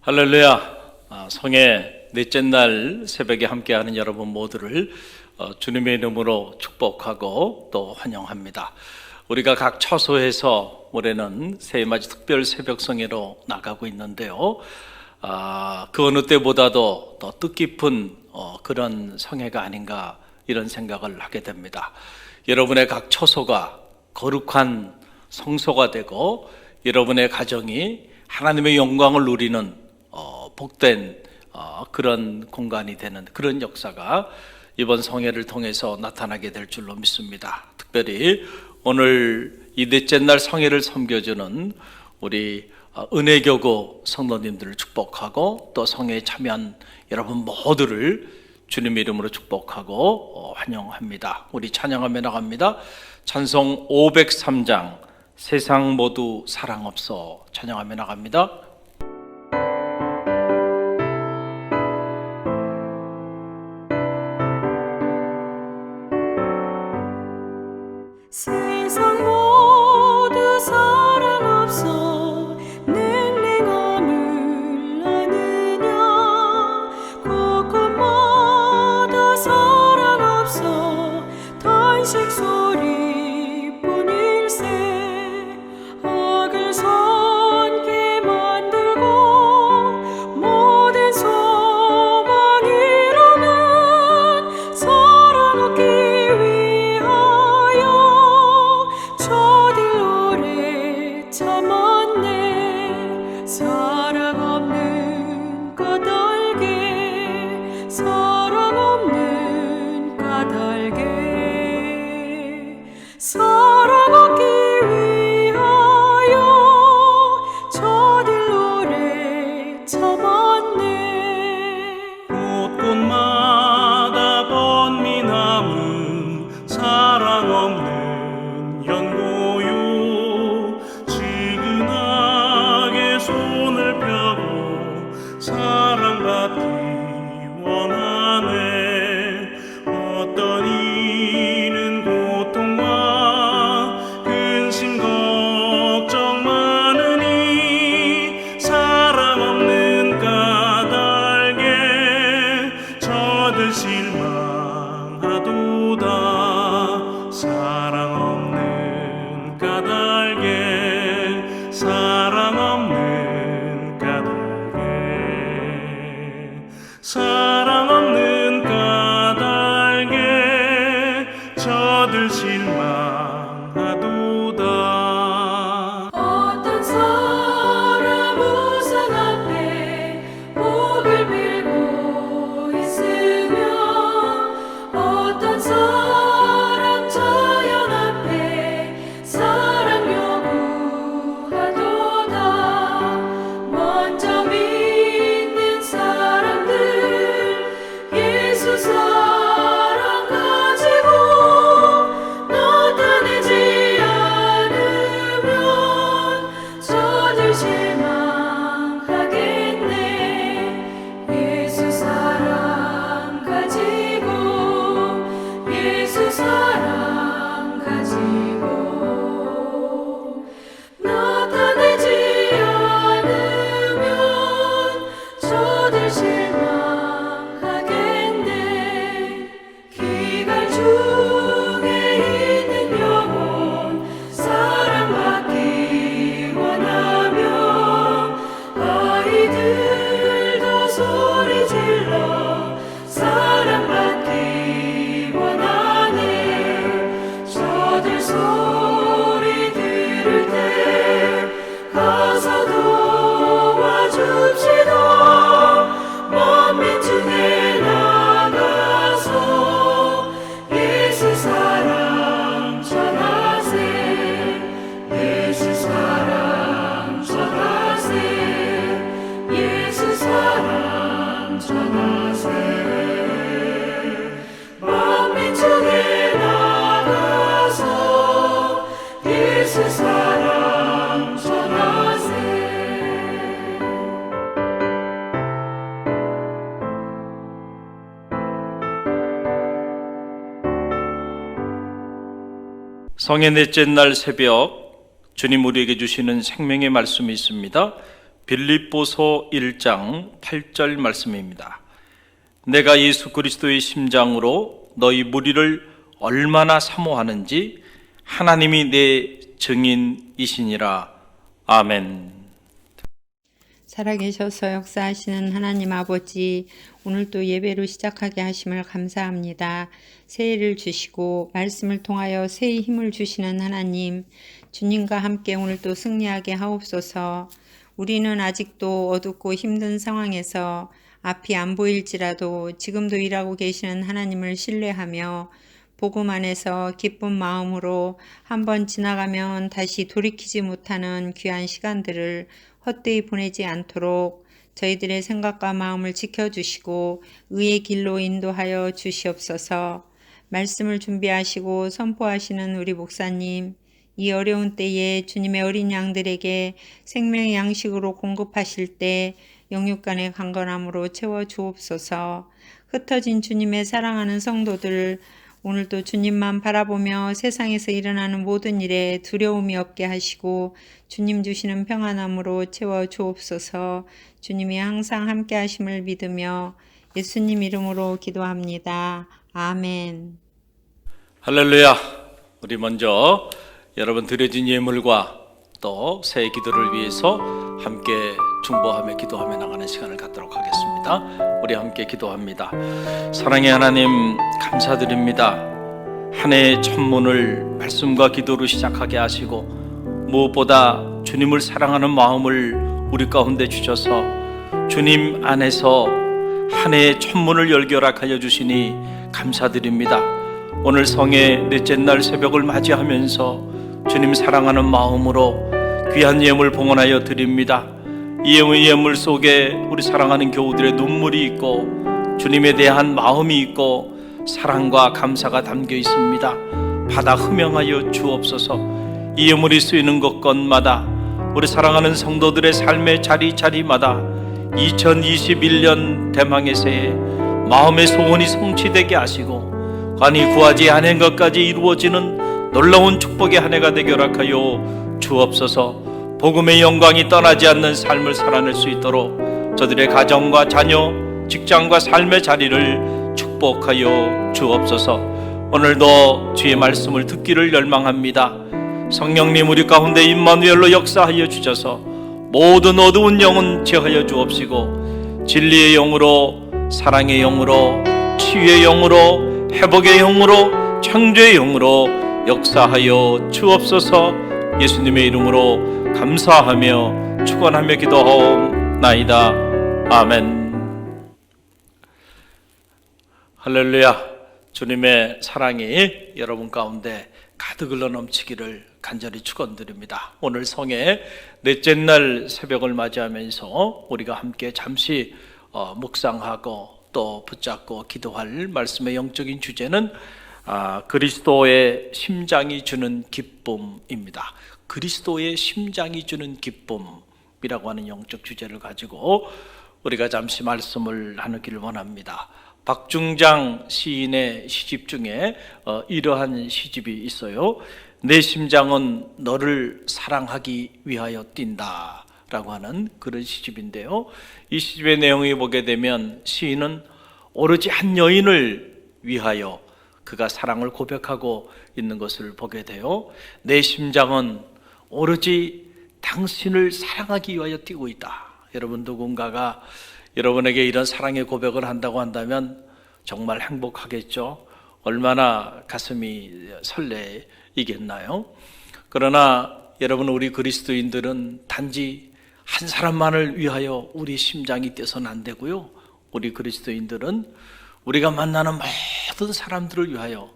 할렐루야. 성의 넷째 날 새벽에 함께하는 여러분 모두를 주님의 이름으로 축복하고 또 환영합니다. 우리가 각 처소에서 올해는 새해맞이 특별 새벽성회로 나가고 있는데요, 그 어느 때보다도 더 뜻깊은 그런 성회가 아닌가 이런 생각을 하게 됩니다. 여러분의 각 처소가 거룩한 성소가 되고 여러분의 가정이 하나님의 영광을 누리는 복된 그런 공간이 되는 그런 역사가 이번 성회를 통해서 나타나게 될 줄로 믿습니다. 특별히 오늘 이 넷째 날 성회를 섬겨주는 우리 은혜교구 성도님들을 축복하고 또 성회에 참여한 여러분 모두를 주님의 이름으로 축복하고 환영합니다. 우리 찬양하며 나갑니다. 찬송 503장 세상 모두 사랑 없어 찬양하며 나갑니다. 세상 모두 사랑 없어 냉랭함을 아느냐 곳곳마다 사랑 없어 탄식 소리뿐일세 악을 선케 만들고 모든 소망 이루는 사랑 얻기 위하여 저들 오래 참았네. 사랑 없는 까닭에 사랑 없는 까닭에 사랑 얻기 위하여 저들 오래 참았네. 곳곳마다 번민함은 사랑 없는 연고요. 지근하게 손을 펴고 사랑받기 원하네. 어떤 이는 고통과 근심 걱정 많으니 사랑 없는 까닭에 저들 실망하도다. 사랑 없는 까닭에 사랑 없는 까닭에 사랑 없는 까닭에 저들 실망하도다. 어떤 사람 우상 앞에 목을 빌고 있으며 어떤 사람 자연 앞에 사랑 요구하도다. 먼저 믿는 사람들 예수 사랑 가지고 나타내지 않으면 저들 실망하겠네. 예수 사랑 가지고 예수 사랑 가지고 나타내지 않으면 저들 실망하겠네. 기갈 중에 있는 영혼 사랑받기 원하며 아이들도 소리 질러 사랑받기 원하네. 저들 소리 들을 때 가서 도와줍시다. 만민 중에 나가서 예수 사랑 전하세. 예수 사랑 전하세. 예수 사랑 전하세. 만민 중에 나가서 예수 사랑 전하세. 성의 넷째 날 새벽 주님 우리에게 주시는 생명의 말씀이 있습니다. 빌립보서 1장 8절 말씀입니다. 내가 예수 그리스도의 심장으로 너희 무리를 얼마나 사모하는지 하나님이 내 증인이시니라. 아멘. 살아계셔서 역사하시는 하나님 아버지, 오늘 또 예배로 시작하게 하심을 감사합니다. 새해를 주시고 말씀을 통하여 새해 힘을 주시는 하나님, 주님과 함께 오늘 또 승리하게 하옵소서. 우리는 아직도 어둡고 힘든 상황에서 앞이 안 보일지라도 지금도 일하고 계시는 하나님을 신뢰하며 복음 안에서 기쁜 마음으로 한번 지나가면 다시 돌이키지 못하는 귀한 시간들을 헛되이 보내지 않도록 저희들의 생각과 마음을 지켜주시고 의의 길로 인도하여 주시옵소서. 말씀을 준비하시고 선포하시는 우리 목사님, 이 어려운 때에 주님의 어린 양들에게 생명의 양식으로 공급하실 때 영육간의 강건함으로 채워 주옵소서. 흩어진 주님의 사랑하는 성도들, 오늘도 주님만 바라보며 세상에서 일어나는 모든 일에 두려움이 없게 하시고 주님 주시는 평안함으로 채워 주옵소서. 주님이 항상 함께 하심을 믿으며 예수님 이름으로 기도합니다. 아멘. 할렐루야. 우리 먼저 여러분 드려진 예물과 또 새해 기도를 위해서 함께 중보하며 기도하며 나가는 시간을 갖도록 하겠습니다. 우리 함께 기도합니다. 사랑의 하나님, 감사드립니다. 한 해의 첫 문을 말씀과 기도로 시작하게 하시고 무엇보다 주님을 사랑하는 마음을 우리 가운데 주셔서 주님 안에서 한 해의 첫 문을 열게 허락하여 주시니 감사드립니다. 오늘 성의 넷째 날 새벽을 맞이하면서 주님 사랑하는 마음으로 귀한 예물 봉헌하여 드립니다. 이 예물 속에 우리 사랑하는 교우들의 눈물이 있고 주님에 대한 마음이 있고 사랑과 감사가 담겨 있습니다. 받아 흠양하여 주옵소서. 이 예물이 쓰이는 곳곳마다 우리 사랑하는 성도들의 삶의 자리자리마다 2021년 대망의 새해 마음의 소원이 성취되게 하시고 간이 구하지 않은 것까지 이루어지는 놀라운 축복의 한 해가 되게 허락하여 주옵소서. 복음의 영광이 떠나지 않는 삶을 살아낼 수 있도록 저들의 가정과 자녀, 직장과 삶의 자리를 축복하여 주옵소서. 오늘도 주의 말씀을 듣기를 열망합니다. 성령님 우리 가운데 임마누엘로 역사하여 주셔서 모든 어두운 영은 제하여 주옵시고 진리의 영으로, 사랑의 영으로, 치유의 영으로, 회복의 영으로, 창조의 영으로 역사하여 주옵소서. 예수님의 이름으로 감사하며 축원하며 기도하옵나이다. 아멘. 할렐루야. 주님의 사랑이 여러분 가운데 가득 흘러 넘치기를 간절히 축원드립니다. 오늘 성의 넷째 날 새벽을 맞이하면서 우리가 함께 잠시 묵상하고 또 붙잡고 기도할 말씀의 영적인 주제는 그리스도의 심장이 주는 기쁨입니다. 그리스도의 심장이 주는 기쁨이라고 하는 영적 주제를 가지고 우리가 잠시 말씀을 나누기를 원합니다. 박중장 시인의 시집 중에 이러한 시집이 있어요. 내 심장은 너를 사랑하기 위하여 뛴다 라고 하는 그런 시집인데요, 이 시집의 내용을 보게 되면 시인은 오로지 한 여인을 위하여 그가 사랑을 고백하고 있는 것을 보게 돼요. 내 심장은 오로지 당신을 사랑하기 위하여 뛰고 있다. 여러분 누군가가 여러분에게 이런 사랑의 고백을 한다고 한다면 정말 행복하겠죠. 얼마나 가슴이 설레이겠나요? 그러나 여러분, 우리 그리스도인들은 단지 한 사람만을 위하여 우리 심장이 뛰어서는 안 되고요, 우리 그리스도인들은 우리가 만나는 모든 사람들을 위하여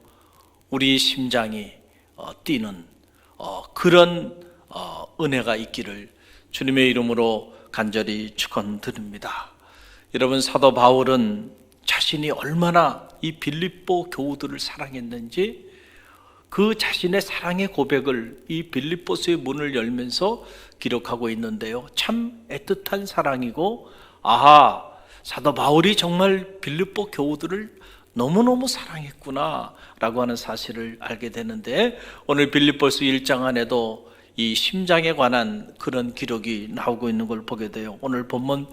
우리 심장이 뛰는 그런 은혜가 있기를 주님의 이름으로 간절히 축원드립니다. 여러분, 사도 바울은 자신이 얼마나 이 빌립보 교우들을 사랑했는지 그 자신의 사랑의 고백을 이 빌립보서의 문을 열면서 기록하고 있는데요, 참 애틋한 사랑이고, 아하, 사도 바울이 정말 빌립보 교우들을 너무너무 사랑했구나 라고 하는 사실을 알게 되는데, 오늘 빌립보서 1장 안에도 이 심장에 관한 그런 기록이 나오고 있는 걸 보게 돼요. 오늘 본문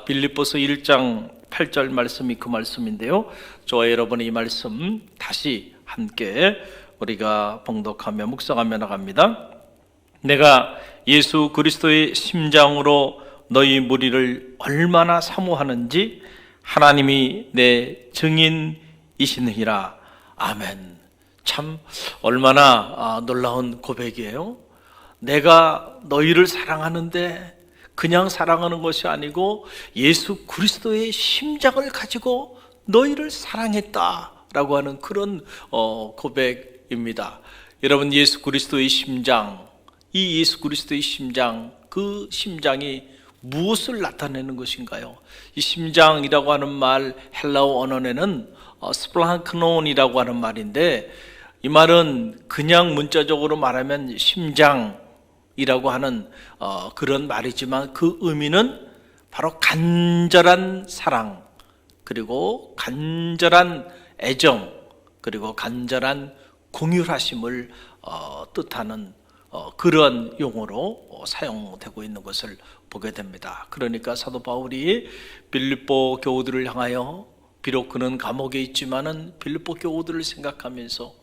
빌립보서 1장 8절 말씀이 그 말씀인데요. 저와 여러분이 이 말씀 다시 함께 우리가 봉독하며 묵상하며 나갑니다. 내가 예수 그리스도의 심장으로 너희 무리를 얼마나 사모하는지 하나님이 내 증인이시느니라. 아멘. 참 얼마나 놀라운 고백이에요. 내가 너희를 사랑하는데 그냥 사랑하는 것이 아니고 예수 그리스도의 심장을 가지고 너희를 사랑했다라고 하는 그런 고백입니다. 여러분, 예수 그리스도의 심장, 이 예수 그리스도의 심장, 그 심장이 무엇을 나타내는 것인가요? 이 심장이라고 하는 말, 헬라어 언어에는 스플랑크논이라고 하는 말인데, 이 말은 그냥 문자적으로 말하면 심장이라고 하는 그런 말이지만 그 의미는 바로 간절한 사랑, 그리고 간절한 애정, 그리고 간절한 공율하심을 뜻하는 그런 용어로 사용되고 있는 것을 보게 됩니다. 그러니까 사도 바울이 빌립보 교우들을 향하여, 비록 그는 감옥에 있지만은 빌립보 교우들을 생각하면서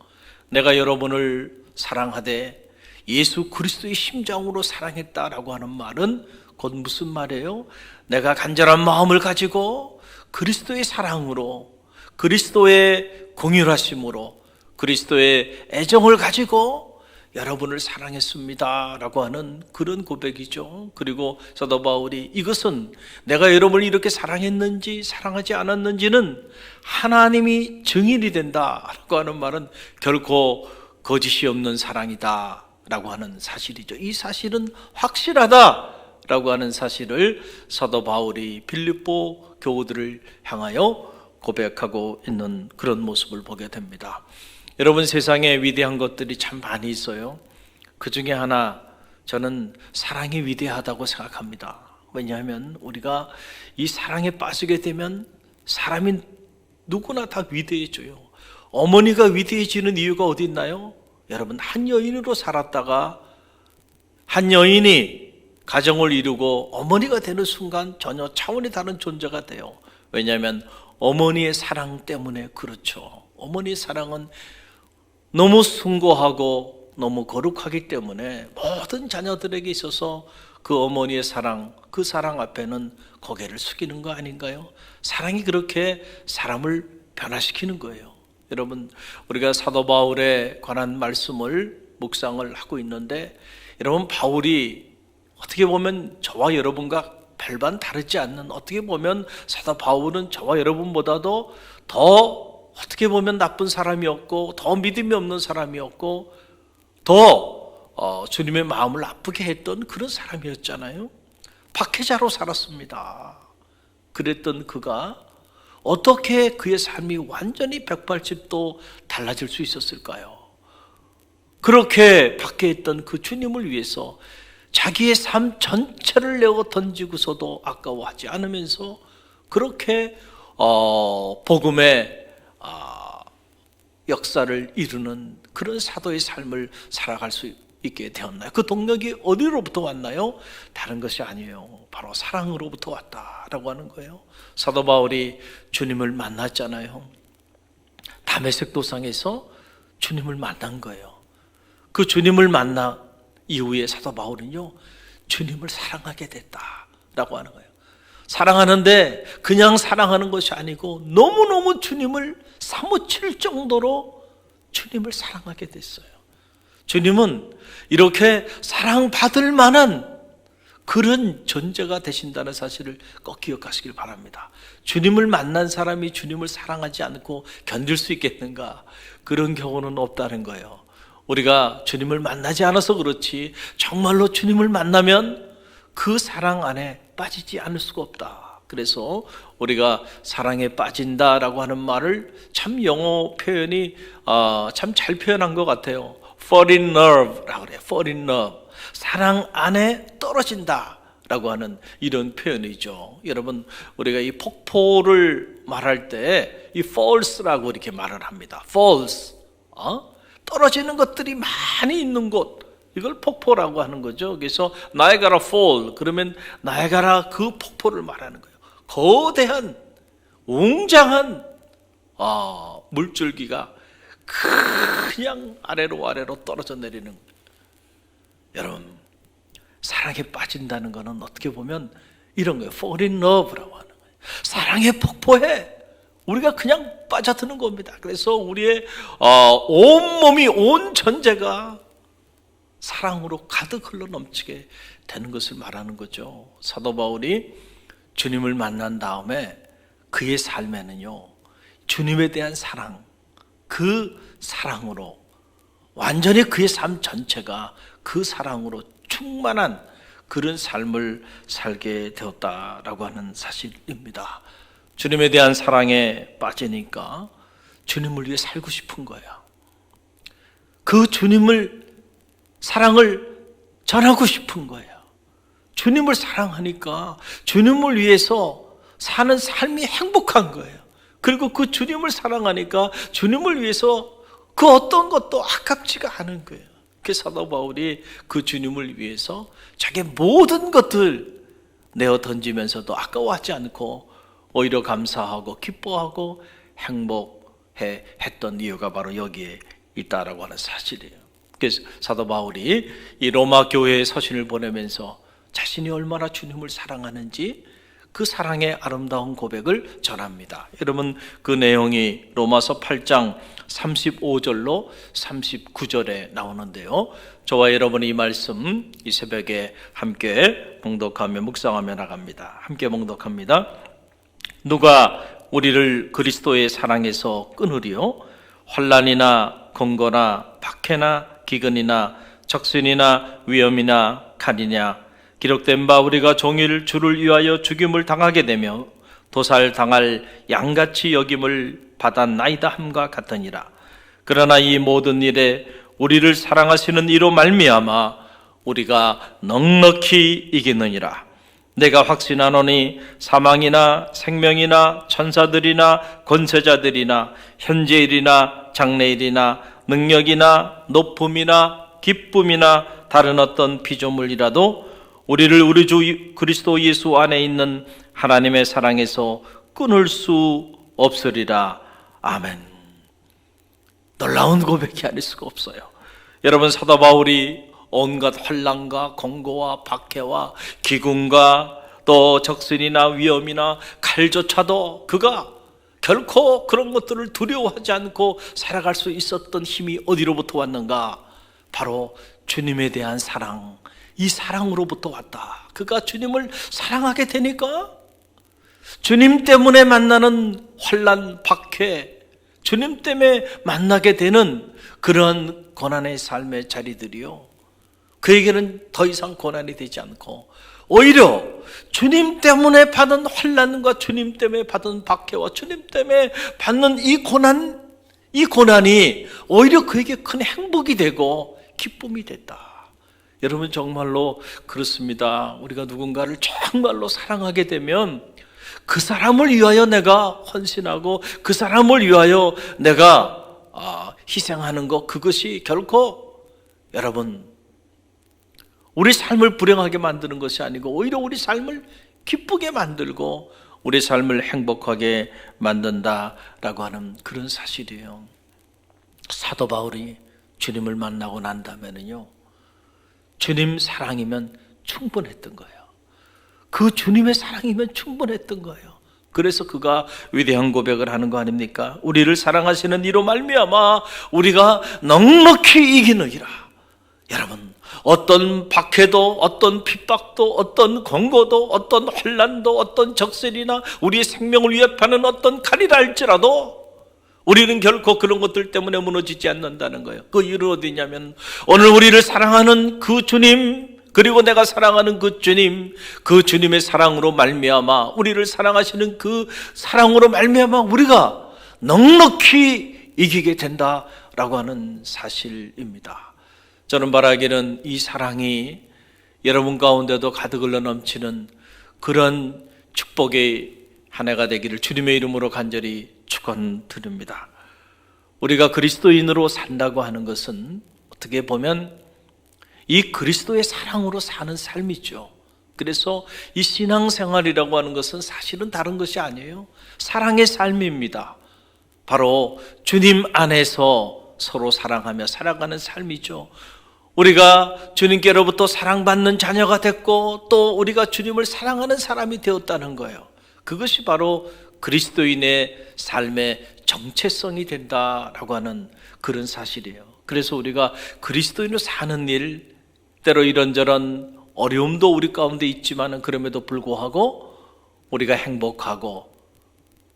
내가 여러분을 사랑하되 예수 그리스도의 심장으로 사랑했다라고 하는 말은 곧 무슨 말이에요? 내가 간절한 마음을 가지고 그리스도의 사랑으로, 그리스도의 공율하심으로, 그리스도의 애정을 가지고 여러분을 사랑했습니다 라고 하는 그런 고백이죠. 그리고 사도 바울이 이것은 내가 여러분을 이렇게 사랑했는지 사랑하지 않았는지는 하나님이 증인이 된다 라고 하는 말은 결코 거짓이 없는 사랑이다 라고 하는 사실이죠. 이 사실은 확실하다 라고 하는 사실을 사도 바울이 빌립보 교우들을 향하여 고백하고 있는 그런 모습을 보게 됩니다. 여러분, 세상에 위대한 것들이 참 많이 있어요. 그 중에 하나, 저는 사랑이 위대하다고 생각합니다. 왜냐하면 우리가 이 사랑에 빠지게 되면 사람이 누구나 다 위대해져요. 어머니가 위대해지는 이유가 어디 있나요? 여러분, 한 여인으로 살았다가 한 여인이 가정을 이루고 어머니가 되는 순간 전혀 차원이 다른 존재가 돼요. 왜냐하면 어머니의 사랑 때문에 그렇죠. 어머니의 사랑은 너무 숭고하고 너무 거룩하기 때문에 모든 자녀들에게 있어서 그 어머니의 사랑, 그 사랑 앞에는 고개를 숙이는 거 아닌가요? 사랑이 그렇게 사람을 변화시키는 거예요. 여러분, 우리가 사도 바울에 관한 말씀을 묵상을 하고 있는데, 여러분, 바울이 어떻게 보면 저와 여러분과 별반 다르지 않는, 어떻게 보면 사도 바울은 저와 여러분보다도 더 어떻게 보면 나쁜 사람이었고, 더 믿음이 없는 사람이었고, 더 주님의 마음을 아프게 했던 그런 사람이었잖아요. 박해자로 살았습니다. 그랬던 그가 어떻게 그의 삶이 완전히 180도 달라질 수 있었을까요? 그렇게 박해했던 그 주님을 위해서 자기의 삶 전체를 내어 던지고서도 아까워하지 않으면서 그렇게 복음의 역사를 이루는 그런 사도의 삶을 살아갈 수 있게 되었나요? 그 동력이 어디로부터 왔나요? 다른 것이 아니에요. 바로 사랑으로부터 왔다라고 하는 거예요. 사도 바울이 주님을 만났잖아요. 다메섹 도상에서 주님을 만난 거예요. 그 주님을 만나 이후에 사도 바울은요, 주님을 사랑하게 됐다라고 하는 거예요. 사랑하는데 그냥 사랑하는 것이 아니고 너무너무 주님을 사무칠 정도로 주님을 사랑하게 됐어요. 주님은 이렇게 사랑받을 만한 그런 존재가 되신다는 사실을 꼭 기억하시길 바랍니다. 주님을 만난 사람이 주님을 사랑하지 않고 견딜 수 있겠는가? 그런 경우는 없다는 거예요. 우리가 주님을 만나지 않아서 그렇지 정말로 주님을 만나면 그 사랑 안에 빠지지 않을 수가 없다. 그래서 우리가 사랑에 빠진다라고 하는 말을 참 영어 표현이 참 잘 표현한 것 같아요. fall in love라고 그래요. fall in love. 사랑 안에 떨어진다라고 하는 이런 표현이죠. 여러분, 우리가 이 폭포를 말할 때 이 falls라고 이렇게 말을 합니다. falls. 떨어지는 것들이 많이 있는 곳, 이걸 폭포라고 하는 거죠. 그래서 나이아가라 폴 그러면 나이아가라 그 폭포를 말하는 거예요. 거대한 웅장한 물줄기가 그냥 아래로 떨어져 내리는 거예요. 여러분, 사랑에 빠진다는 것은 어떻게 보면 이런 거예요. fall in love라고 하는 거예요. 사랑의 폭포에 우리가 그냥 빠져드는 겁니다. 그래서 우리의 온 몸이, 온 전제가 사랑으로 가득 흘러 넘치게 되는 것을 말하는 거죠. 사도 바울이 주님을 만난 다음에 그의 삶에는요, 주님에 대한 사랑, 그 사랑으로 완전히 그의 삶 전체가 그 사랑으로 충만한 그런 삶을 살게 되었다라고 하는 사실입니다. 주님에 대한 사랑에 빠지니까 주님을 위해 살고 싶은 거예요. 그 주님을 사랑을 전하고 싶은 거예요. 주님을 사랑하니까 주님을 위해서 사는 삶이 행복한 거예요. 그리고 그 주님을 사랑하니까 주님을 위해서 그 어떤 것도 아깝지가 않은 거예요. 그래서 사도 바울이 그 주님을 위해서 자기 모든 것들 내어 던지면서도 아까워하지 않고 오히려 감사하고 기뻐하고 행복해 했던 이유가 바로 여기에 있다라고 하는 사실이에요. 그래서 사도 바울이 이 로마 교회에 서신을 보내면서 자신이 얼마나 주님을 사랑하는지 그 사랑의 아름다운 고백을 전합니다. 여러분, 그 내용이 로마서 8장 35절로 39절에 나오는데요. 저와 여러분이 이 말씀 이 새벽에 함께 봉독하며 묵상하며 나갑니다. 함께 봉독합니다. 누가 우리를 그리스도의 사랑에서 끊으리요? 환난이나 권고나 박해나 기근이나 적신이나 위험이나 칼이냐? 기록된 바 우리가 종일 주를 위하여 죽임을 당하게 되며 도살당할 양같이 여김을 받았나이다 함과 같으니라. 그러나 이 모든 일에 우리를 사랑하시는 이로 말미암아 우리가 넉넉히 이기느니라. 내가 확신하노니 사망이나 생명이나 천사들이나 권세자들이나 현재일이나 장래일이나 능력이나 높음이나 기쁨이나 다른 어떤 피조물이라도 우리를 우리 주 그리스도 예수 안에 있는 하나님의 사랑에서 끊을 수 없으리라. 아멘. 놀라운 고백이 아닐 수가 없어요. 여러분, 사도 바울이 온갖 환난과 권고와 박해와 기근과 또 적신이나 위험이나 칼조차도 그가 결코 그런 것들을 두려워하지 않고 살아갈 수 있었던 힘이 어디로부터 왔는가? 바로 주님에 대한 사랑, 이 사랑으로부터 왔다. 그가 주님을 사랑하게 되니까 주님 때문에 만나는 환난, 박해, 주님 때문에 만나게 되는 그런 고난의 삶의 자리들이요, 그에게는 더 이상 고난이 되지 않고 오히려 주님 때문에 받은 환난과 주님 때문에 받은 박해와 주님 때문에 받는 이 고난이 오히려 그에게 큰 행복이 되고 기쁨이 됐다. 여러분, 정말로 그렇습니다. 우리가 누군가를 정말로 사랑하게 되면 그 사람을 위하여 내가 헌신하고 그 사람을 위하여 내가 희생하는 것, 그것이 결코 여러분 우리 삶을 불행하게 만드는 것이 아니고 오히려 우리 삶을 기쁘게 만들고 우리 삶을 행복하게 만든다라고 하는 그런 사실이에요. 사도 바울이 주님을 만나고 난 다음에는요, 주님 사랑이면 충분했던 거예요. 그 주님의 사랑이면 충분했던 거예요. 그래서 그가 위대한 고백을 하는 거 아닙니까? 우리를 사랑하시는 이로 말미암아 우리가 넉넉히 이기느니라. 여러분, 어떤 박해도, 어떤 핍박도, 어떤 권고도, 어떤 환난도, 어떤 적설이나 우리의 생명을 위협하는 어떤 칼이라 할지라도 우리는 결코 그런 것들 때문에 무너지지 않는다는 거예요. 그 이유는 어디냐면 오늘 우리를 사랑하는 그 주님, 그리고 내가 사랑하는 그 주님, 그 주님의 사랑으로 말미암아 우리를 사랑하시는 그 사랑으로 말미암아 우리가 넉넉히 이기게 된다라고 하는 사실입니다. 저는 바라기는 이 사랑이 여러분 가운데도 가득 흘러 넘치는 그런 축복의 한 해가 되기를 주님의 이름으로 간절히 축원드립니다. 우리가 그리스도인으로 산다고 하는 것은 어떻게 보면 이 그리스도의 사랑으로 사는 삶이죠. 그래서 이 신앙생활이라고 하는 것은 사실은 다른 것이 아니에요. 사랑의 삶입니다. 바로 주님 안에서 서로 사랑하며 살아가는 삶이죠. 우리가 주님께로부터 사랑받는 자녀가 됐고 또 우리가 주님을 사랑하는 사람이 되었다는 거예요. 그것이 바로 그리스도인의 삶의 정체성이 된다라고 하는 그런 사실이에요. 그래서 우리가 그리스도인으로 사는 일, 때로 이런저런 어려움도 우리 가운데 있지만 그럼에도 불구하고 우리가 행복하고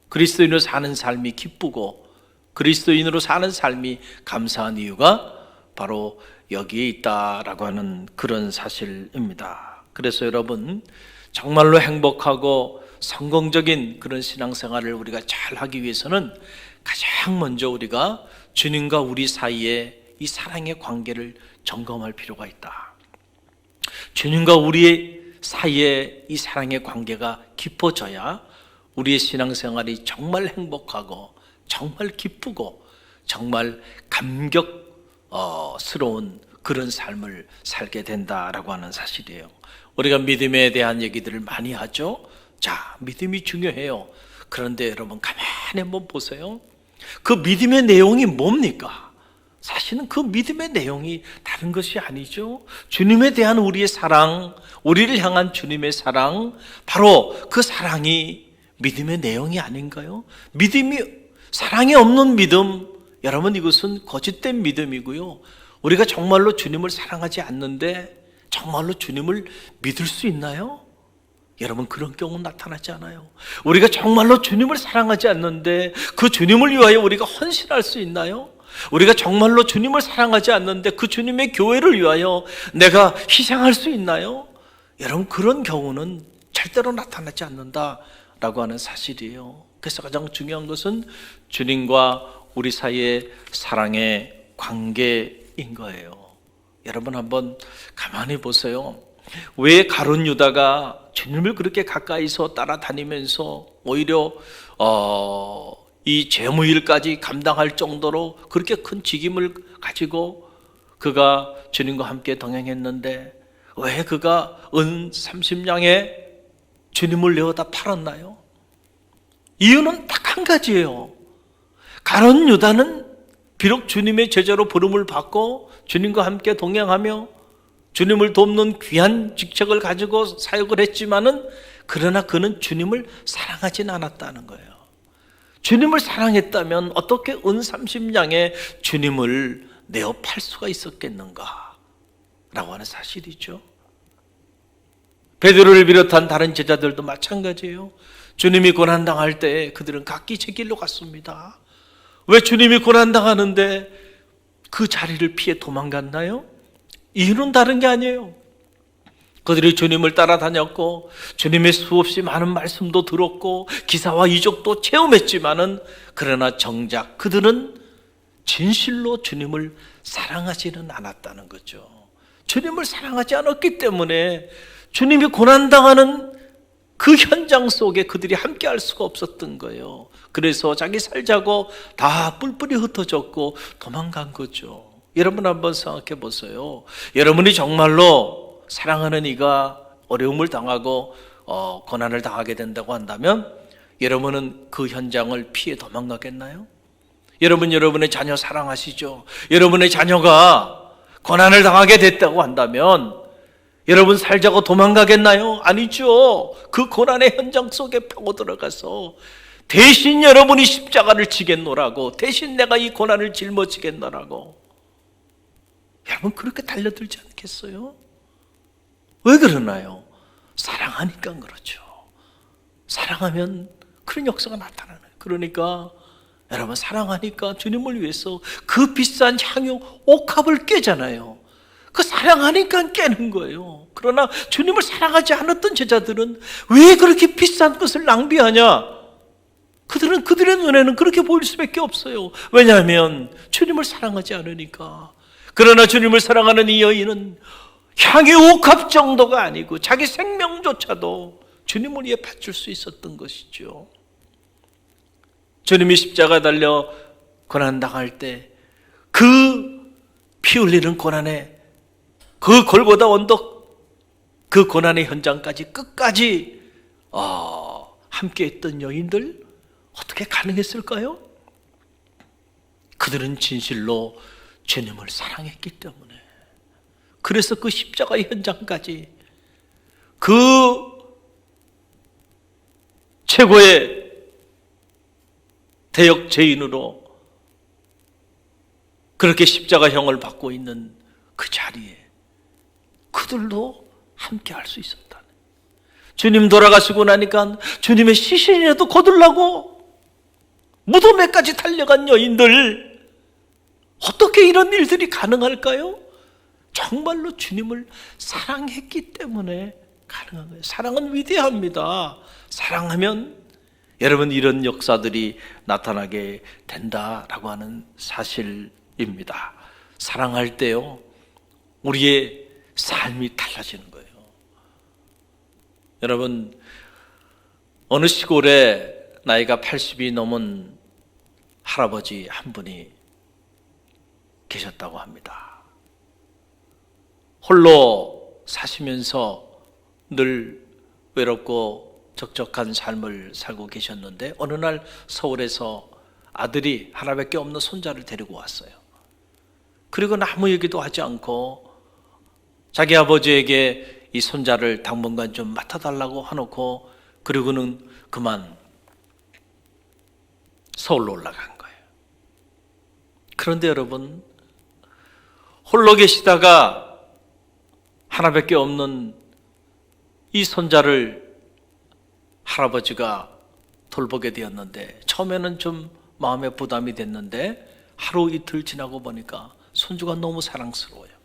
그리스도인으로 사는 삶이 기쁘고 그리스도인으로 사는 삶이 감사한 이유가 바로 여기에 있다라고 하는 그런 사실입니다. 그래서 여러분, 정말로 행복하고 성공적인 그런 신앙생활을 우리가 잘 하기 위해서는 가장 먼저 우리가 주님과 우리 사이에 이 사랑의 관계를 점검할 필요가 있다. 주님과 우리 사이에 이 사랑의 관계가 깊어져야 우리의 신앙생활이 정말 행복하고 정말 기쁘고 정말 감격스러운 그런 삶을 살게 된다라고 하는 사실이에요. 우리가 믿음에 대한 얘기들을 많이 하죠. 자, 믿음이 중요해요. 그런데 여러분 가만히 한번 보세요. 그 믿음의 내용이 뭡니까? 사실은 그 믿음의 내용이 다른 것이 아니죠. 주님에 대한 우리의 사랑, 우리를 향한 주님의 사랑, 바로 그 사랑이 믿음의 내용이 아닌가요? 사랑이 없는 믿음, 여러분 이것은 거짓된 믿음이고요. 우리가 정말로 주님을 사랑하지 않는데 정말로 주님을 믿을 수 있나요? 여러분 그런 경우는 나타나지 않아요. 우리가 정말로 주님을 사랑하지 않는데 그 주님을 위하여 우리가 헌신할 수 있나요? 우리가 정말로 주님을 사랑하지 않는데 그 주님의 교회를 위하여 내가 희생할 수 있나요? 여러분 그런 경우는 절대로 나타나지 않는다라고 하는 사실이에요. 그래서 가장 중요한 것은 주님과 우리 사이의 사랑의 관계인 거예요. 여러분 한번 가만히 보세요. 왜 가룟 유다가 주님을 그렇게 가까이서 따라다니면서 오히려 이 재무일까지 감당할 정도로 그렇게 큰 직임을 가지고 그가 주님과 함께 동행했는데 왜 그가 은 30냥에 주님을 내어다 팔았나요? 이유는 딱 한 가지예요. 가룟 유다는 비록 주님의 제자로 부름을 받고 주님과 함께 동행하며 주님을 돕는 귀한 직책을 가지고 사역을 했지만은 그러나 그는 주님을 사랑하진 않았다는 거예요. 주님을 사랑했다면 어떻게 은 30냥에 주님을 내어 팔 수가 있었겠는가 라고 하는 사실이죠. 베드로를 비롯한 다른 제자들도 마찬가지예요. 주님이 고난당할 때 그들은 각기 제 길로 갔습니다. 왜 주님이 고난당하는데 그 자리를 피해 도망갔나요? 이유는 다른 게 아니에요. 그들이 주님을 따라다녔고 주님의 수없이 많은 말씀도 들었고 기사와 이적도 체험했지만은 그러나 정작 그들은 진실로 주님을 사랑하지는 않았다는 거죠. 주님을 사랑하지 않았기 때문에 주님이 고난당하는 그 현장 속에 그들이 함께 할 수가 없었던 거예요. 그래서 자기 살자고 다 뿔뿔이 흩어졌고 도망간 거죠. 여러분 한번 생각해 보세요. 여러분이 정말로 사랑하는 이가 어려움을 당하고 고난을 당하게 된다고 한다면 여러분은 그 현장을 피해 도망가겠나요? 여러분의 자녀 사랑하시죠? 여러분의 자녀가 고난을 당하게 됐다고 한다면 여러분 살자고 도망가겠나요? 아니죠. 그 고난의 현장 속에 파고 들어가서 대신 여러분이 십자가를 지겠노라고, 대신 내가 이 고난을 짊어지겠노라고 여러분 그렇게 달려들지 않겠어요? 왜 그러나요? 사랑하니까 그렇죠. 사랑하면 그런 역사가 나타나요. 그러니까 여러분 사랑하니까 주님을 위해서 그 비싼 향유 옥합을 깨잖아요. 그 사랑하니까 깨는 거예요. 그러나 주님을 사랑하지 않았던 제자들은 왜 그렇게 비싼 것을 낭비하냐? 그들은 그들의 눈에는 그렇게 보일 수밖에 없어요. 왜냐하면 주님을 사랑하지 않으니까. 그러나 주님을 사랑하는 이 여인은 향유 옥합 정도가 아니고 자기 생명조차도 주님을 위해 바칠 수 있었던 것이죠. 주님이 십자가 달려 고난당할 때 그 피 흘리는 고난의 그 골고다 언덕 그 고난의 현장까지 끝까지 함께했던 여인들 어떻게 가능했을까요? 그들은 진실로 주님을 사랑했기 때문에, 그래서 그 십자가의 현장까지 그 최고의 대역 죄인으로 그렇게 십자가형을 받고 있는 그 자리에 그들도 함께 할 수 있었다. 주님 돌아가시고 나니까 주님의 시신이라도 거둘라고 무덤에까지 달려간 여인들, 어떻게 이런 일들이 가능할까요? 정말로 주님을 사랑했기 때문에 가능한 거예요. 사랑은 위대합니다. 사랑하면 여러분 이런 역사들이 나타나게 된다라고 하는 사실입니다. 사랑할 때요, 우리의 삶이 달라지는 거예요. 여러분, 어느 시골에 나이가 80이 넘은 할아버지 한 분이 계셨다고 합니다. 홀로 사시면서 늘 외롭고 적적한 삶을 살고 계셨는데, 어느 날 서울에서 아들이 하나밖에 없는 손자를 데리고 왔어요. 그리고 아무 얘기도 하지 않고 자기 아버지에게 이 손자를 당분간 좀 맡아달라고 하놓고, 그리고는 그만 서울로 올라간 거예요. 그런데 여러분, 홀로 계시다가 하나밖에 없는 이 손자를 할아버지가 돌보게 되었는데, 처음에는 좀 마음에 부담이 됐는데 하루 이틀 지나고 보니까 손주가 너무 사랑스러워요.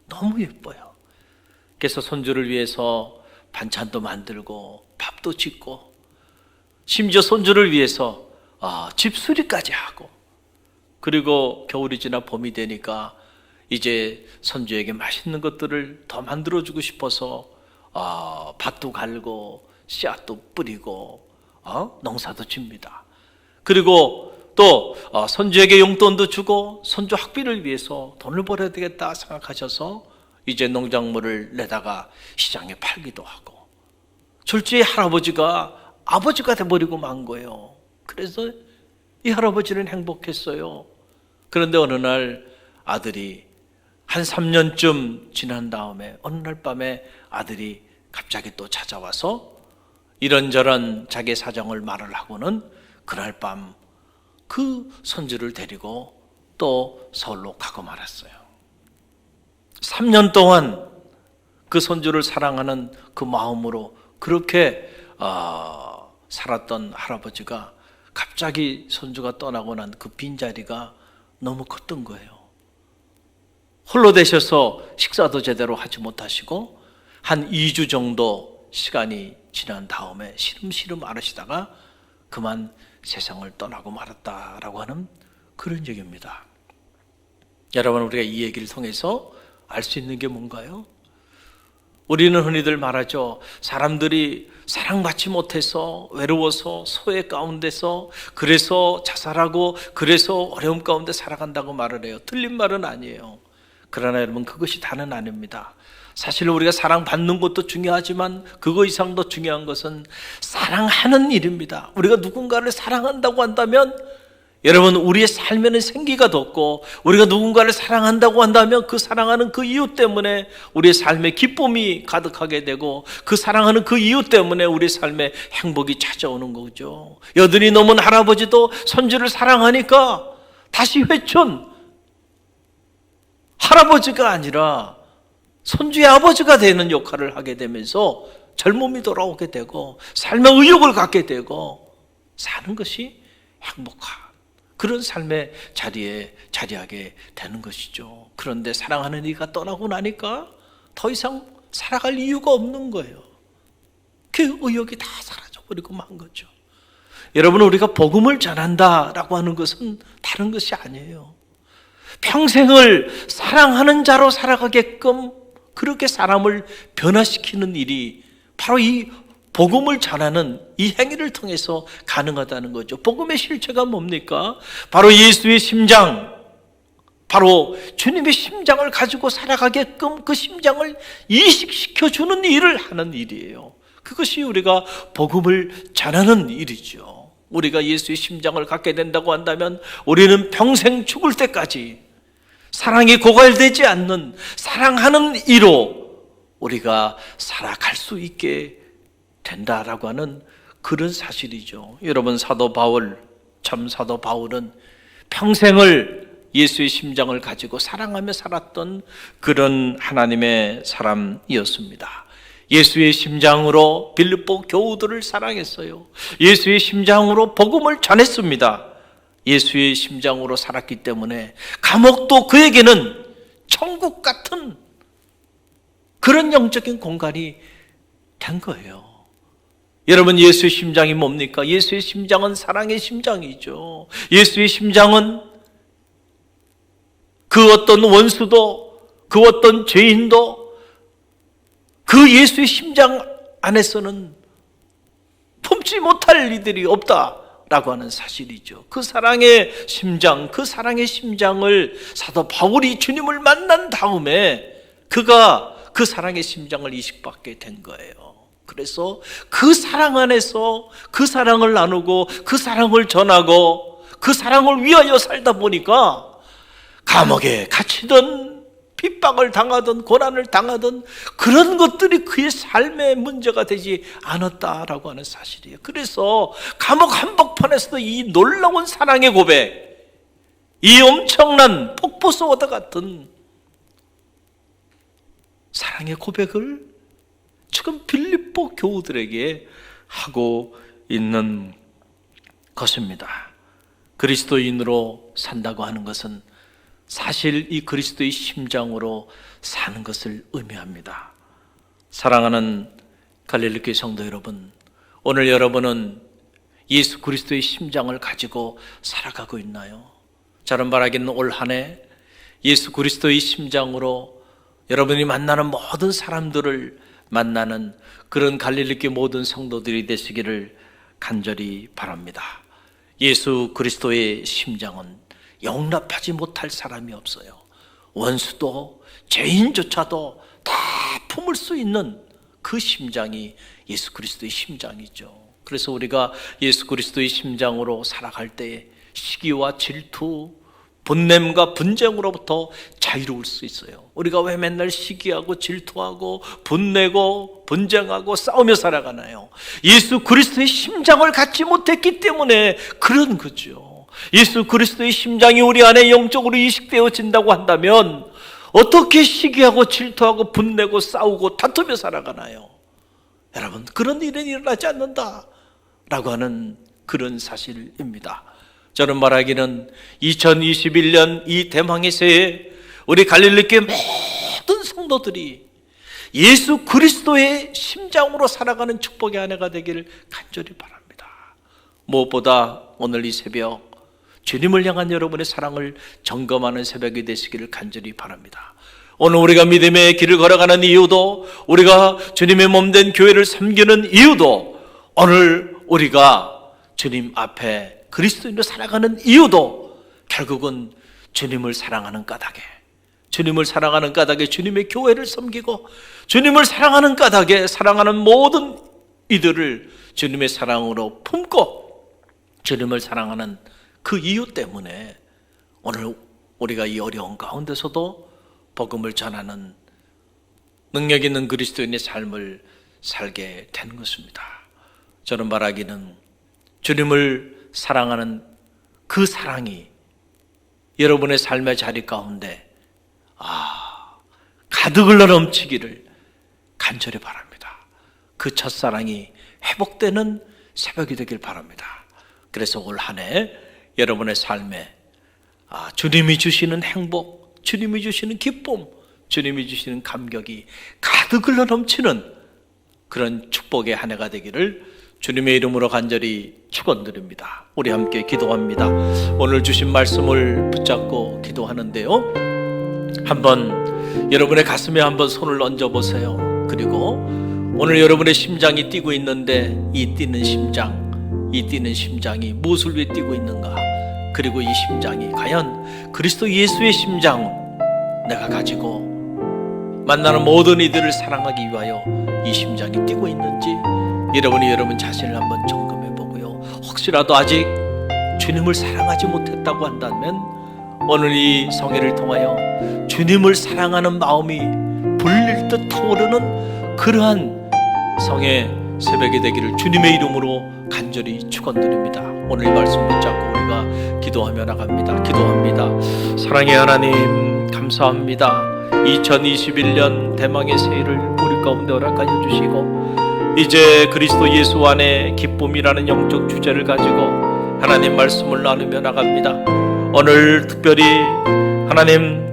너무 예뻐요. 그래서 손주를 위해서 반찬도 만들고 밥도 짓고, 심지어 손주를 위해서 집수리까지 하고, 그리고 겨울이 지나 봄이 되니까 이제 손주에게 맛있는 것들을 더 만들어주고 싶어서 밭도 갈고 씨앗도 뿌리고 농사도 짓니다. 그리고 또 손주에게 용돈도 주고 손주 학비를 위해서 돈을 벌어야 되겠다 생각하셔서 이제 농작물을 내다가 시장에 팔기도 하고, 졸지에 할아버지가 아버지가 돼버리고 만 거예요. 그래서 이 할아버지는 행복했어요. 그런데 어느 날 아들이 한 3년쯤 지난 다음에 어느 날 밤에 아들이 갑자기 또 찾아와서 이런저런 자기 사정을 말을 하고는 그날 밤 그 손주를 데리고 또 서울로 가고 말았어요. 3년 동안 그 손주를 사랑하는 그 마음으로 그렇게 살았던 할아버지가 갑자기 손주가 떠나고 난 그 빈자리가 너무 컸던 거예요. 홀로 되셔서 식사도 제대로 하지 못하시고 한 2주 정도 시간이 지난 다음에 시름시름 앓으시다가 그만 세상을 떠나고 말았다라고 하는 그런 얘기입니다. 여러분, 우리가 이 얘기를 통해서 알 수 있는 게 뭔가요? 우리는 흔히들 말하죠. 사람들이 사랑받지 못해서 외로워서 소외 가운데서 그래서 자살하고 그래서 어려움 가운데 살아간다고 말을 해요. 틀린 말은 아니에요. 그러나 여러분, 그것이 다는 아닙니다. 사실 우리가 사랑받는 것도 중요하지만 그거 이상 더 중요한 것은 사랑하는 일입니다. 우리가 누군가를 사랑한다고 한다면 여러분, 우리의 삶에는 생기가 돋고, 우리가 누군가를 사랑한다고 한다면 그 사랑하는 그 이유 때문에 우리의 삶에 기쁨이 가득하게 되고, 그 사랑하는 그 이유 때문에 우리의 삶에 행복이 찾아오는 거죠. 여든이 넘은 할아버지도 손주를 사랑하니까 다시 회춘 할아버지가 아니라 손주의 아버지가 되는 역할을 하게 되면서 젊음이 돌아오게 되고 삶의 의욕을 갖게 되고 사는 것이 행복한 그런 삶의 자리에 자리하게 되는 것이죠. 그런데 사랑하는 이가 떠나고 나니까 더 이상 살아갈 이유가 없는 거예요. 그 의욕이 다 사라져버리고 만 거죠. 여러분, 우리가 복음을 전한다라고 하는 것은 다른 것이 아니에요. 평생을 사랑하는 자로 살아가게끔 그렇게 사람을 변화시키는 일이 바로 이 복음을 전하는 이 행위를 통해서 가능하다는 거죠. 복음의 실체가 뭡니까? 바로 예수의 심장, 바로 주님의 심장을 가지고 살아가게끔 그 심장을 이식시켜주는 일을 하는 일이에요. 그것이 우리가 복음을 전하는 일이죠. 우리가 예수의 심장을 갖게 된다고 한다면 우리는 평생 죽을 때까지 사랑이 고갈되지 않는 사랑하는 이로 우리가 살아갈 수 있게 된다라고 하는 그런 사실이죠. 여러분, 사도 바울, 참 사도 바울은 평생을 예수의 심장을 가지고 사랑하며 살았던 그런 하나님의 사람이었습니다. 예수의 심장으로 빌립보 교우들을 사랑했어요. 예수의 심장으로 복음을 전했습니다. 예수의 심장으로 살았기 때문에 감옥도 그에게는 천국 같은 그런 영적인 공간이 된 거예요. 여러분, 예수의 심장이 뭡니까? 예수의 심장은 사랑의 심장이죠. 예수의 심장은 그 어떤 원수도, 그 어떤 죄인도 그 예수의 심장 안에서는 품지 못할 이들이 없다라고 하는 사실이죠. 그 사랑의 심장, 그 사랑의 심장을 사도 바울이 주님을 만난 다음에 그가 그 사랑의 심장을 이식받게 된 거예요. 그래서 그 사랑 안에서 그 사랑을 나누고 그 사랑을 전하고 그 사랑을 위하여 살다 보니까 감옥에 갇히던 핍박을 당하던 고난을 당하던 그런 것들이 그의 삶의 문제가 되지 않았다라고 하는 사실이에요. 그래서 감옥 한복판에서도 이 놀라운 사랑의 고백, 이 엄청난 폭포수와도 같은 사랑의 고백을 지금 빌립보 교우들에게 하고 있는 것입니다. 그리스도인으로 산다고 하는 것은 사실 이 그리스도의 심장으로 사는 것을 의미합니다. 사랑하는 갈릴리교회 성도 여러분, 오늘 여러분은 예수 그리스도의 심장을 가지고 살아가고 있나요? 저는 바라기는 올 한 해 예수 그리스도의 심장으로 여러분이 만나는 모든 사람들을 만나는 그런 갈릴리교회 모든 성도들이 되시기를 간절히 바랍니다. 예수 그리스도의 심장은 용납하지 못할 사람이 없어요. 원수도 죄인조차도 다 품을 수 있는 그 심장이 예수 그리스도의 심장이죠. 그래서 우리가 예수 그리스도의 심장으로 살아갈 때 시기와 질투, 분냄과 분쟁으로부터 자유로울 수 있어요. 우리가 왜 맨날 시기하고 질투하고 분내고 분쟁하고 싸우며 살아가나요? 예수 그리스도의 심장을 갖지 못했기 때문에 그런 거죠. 예수 그리스도의 심장이 우리 안에 영적으로 이식되어진다고 한다면 어떻게 시기하고 질투하고 분내고 싸우고 다투며 살아가나요? 여러분, 그런 일은 일어나지 않는다라고 하는 그런 사실입니다. 저는 말하기는 2021년 이 대망의 새해 우리 갈릴리교회 모든 성도들이 예수 그리스도의 심장으로 살아가는 축복의 한 해가 되기를 간절히 바랍니다. 무엇보다 오늘 이 새벽 주님을 향한 여러분의 사랑을 점검하는 새벽이 되시기를 간절히 바랍니다. 오늘 우리가 믿음의 길을 걸어가는 이유도, 우리가 주님의 몸된 교회를 섬기는 이유도, 오늘 우리가 주님 앞에 그리스도인으로 살아가는 이유도 결국은 주님을 사랑하는 까닭에, 주님을 사랑하는 까닭에 주님의 교회를 섬기고 주님을 사랑하는 까닭에 사랑하는 모든 이들을 주님의 사랑으로 품고 주님을 사랑하는 그 이유 때문에 오늘 우리가 이 어려운 가운데서도 복음을 전하는 능력 있는 그리스도인의 삶을 살게 된 것입니다. 저는 말하기는 주님을 사랑하는 그 사랑이 여러분의 삶의 자리 가운데 가득 흘러 넘치기를 간절히 바랍니다. 그 첫사랑이 회복되는 새벽이 되길 바랍니다. 그래서 올 한 해 여러분의 삶에 주님이 주시는 행복, 주님이 주시는 기쁨, 주님이 주시는 감격이 가득 흘러 넘치는 그런 축복의 한 해가 되기를 주님의 이름으로 간절히 축원드립니다. 우리 함께 기도합니다. 오늘 주신 말씀을 붙잡고 기도하는데요, 한번 여러분의 가슴에 한번 손을 얹어 보세요. 그리고 오늘 여러분의 심장이 뛰고 있는데 이 뛰는 심장이 무엇을 위해 뛰고 있는가? 그리고 이 심장이 과연 그리스도 예수의 심장 내가 가지고 만나는 모든 이들을 사랑하기 위하여 이 심장이 뛰고 있는지 여러분이 여러분 자신을 한번 점검해 보고요. 혹시라도 아직 주님을 사랑하지 못했다고 한다면 오늘 이 성회를 통하여 주님을 사랑하는 마음이 불릴 듯 타오르는 그러한 성회 새벽이 되기를 주님의 이름으로 간절히 축원드립니다. 오늘 이 말씀 붙잡고 우리가 기도하며 나갑니다. 기도합니다. 사랑의 하나님 감사합니다. 2021년 대망의 새해를 우리 가운데 허락하여 주시고 이제 그리스도 예수 안에 기쁨이라는 영적 주제를 가지고 하나님 말씀을 나누며 나갑니다. 오늘 특별히 하나님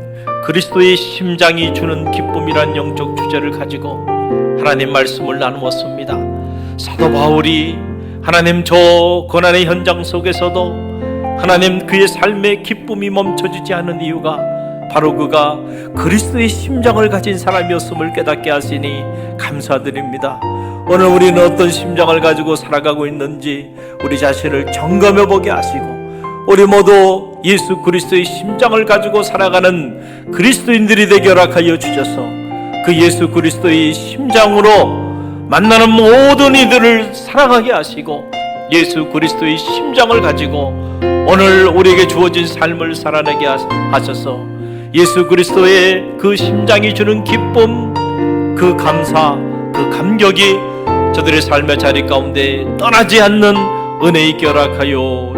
그리스도의 심장이 주는 기쁨이란 영적 주제를 가지고 하나님 말씀을 나누었습니다. 사도 바울이 하나님 저 고난의 현장 속에서도 하나님 그의 삶의 기쁨이 멈춰지지 않은 이유가 바로 그가 그리스도의 심장을 가진 사람이었음을 깨닫게 하시니 감사드립니다. 오늘 우리는 어떤 심장을 가지고 살아가고 있는지 우리 자신을 점검해 보게 하시고 우리 모두 예수 그리스도의 심장을 가지고 살아가는 그리스도인들이 되게 허락하여 주셔서 그 예수 그리스도의 심장으로 만나는 모든 이들을 사랑하게 하시고 예수 그리스도의 심장을 가지고 오늘 우리에게 주어진 삶을 살아내게 하셔서 예수 그리스도의 그 심장이 주는 기쁨, 그 감사, 그 감격이 저들의 삶의 자리 가운데 떠나지 않는 은혜 있게 허락하여